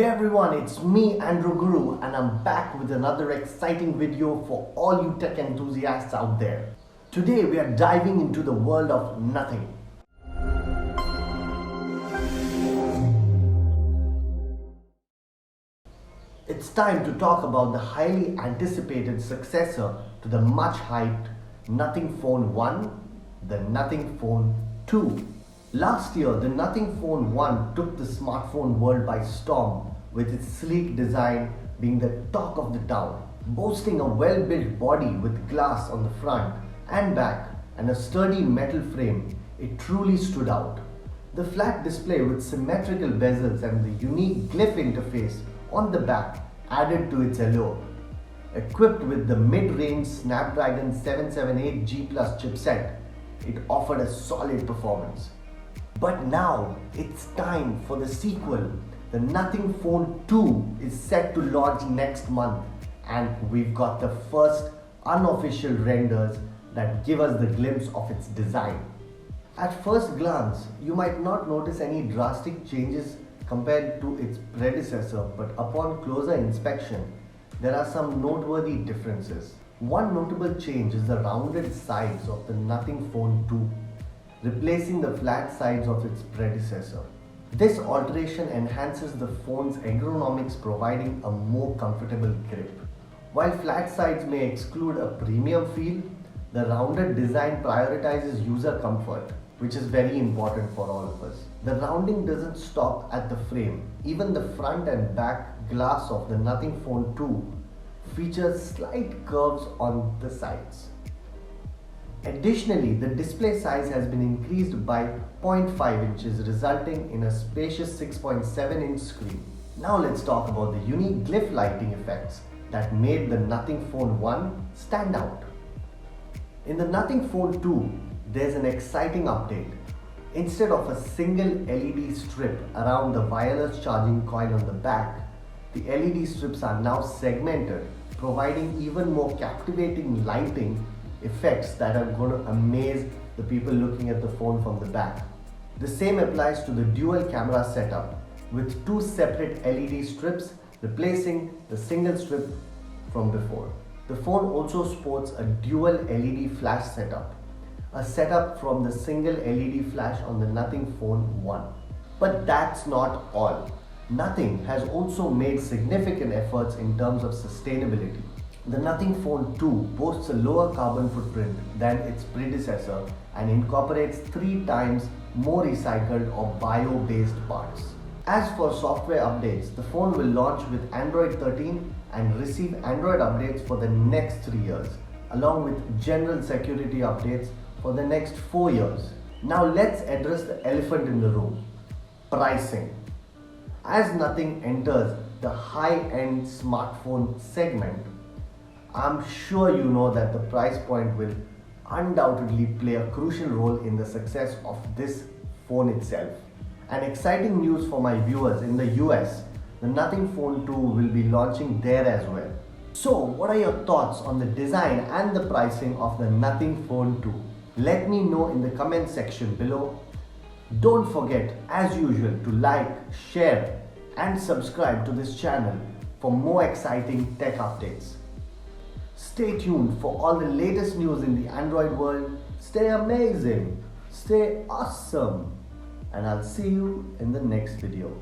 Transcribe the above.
Everyone, it's me Andrew Guru and I'm back with another exciting video for all you tech enthusiasts out there. Today we are diving into the world of nothing. It's time to talk about the highly anticipated successor to the much hyped Nothing Phone 1, the Nothing Phone 2. Last year, the Nothing Phone 1 took the smartphone world by storm, with its sleek design being the talk of the town. Boasting a well-built body with glass on the front and back and a sturdy metal frame, it truly stood out. The flat display with symmetrical bezels and the unique glyph interface on the back added to its allure. Equipped with the mid-range Snapdragon 778G Plus chipset, it offered a solid performance. But now it's time for the sequel. The Nothing Phone 2 is set to launch next month, and we've got the first unofficial renders that give us the glimpse of its design. At first glance, you might not notice any drastic changes compared to its predecessor, but upon closer inspection, there are some noteworthy differences. One notable change is the rounded sides of the Nothing Phone 2, replacing the flat sides of its predecessor. This alteration enhances the phone's ergonomics, providing a more comfortable grip. While flat sides may exclude a premium feel, the rounded design prioritizes user comfort, which is very important for all of us. The rounding doesn't stop at the frame. Even the front and back glass of the Nothing Phone 2 features slight curves on the sides. Additionally, the display size has been increased by 0.5 inches, resulting in a spacious 6.7-inch screen. Now let's talk about the unique glyph lighting effects that made the Nothing Phone 1 stand out. In the Nothing Phone 2, there's an exciting update. Instead of a single LED strip around the wireless charging coil on the back, the LED strips are now segmented, providing even more captivating lighting effects that are going to amaze the people looking at the phone from the back. The same applies to the dual camera setup, with two separate LED strips replacing the single strip from before. The phone also sports a dual LED flash setup, a setup from the single LED flash on the Nothing Phone 1. But that's not all. Nothing has also made significant efforts in terms of sustainability. The Nothing Phone 2 boasts a lower carbon footprint than its predecessor and incorporates 3 times more recycled or bio-based parts. As for software updates, the phone will launch with Android 13 and receive Android updates for the next 3 years, along with general security updates for the next 4 years. Now let's address the elephant in the room: pricing. As Nothing enters the high-end smartphone segment, I'm sure you know that the price point will undoubtedly play a crucial role in the success of this phone itself. And exciting news for my viewers in the US, the Nothing Phone 2 will be launching there as well. So what are your thoughts on the design and the pricing of the Nothing Phone 2? Let me know in the comment section below. Don't forget, as usual, to like, share and subscribe to this channel for more exciting tech updates. Stay tuned for all the latest news in the Android world. Stay amazing, stay awesome, and I'll see you in the next video.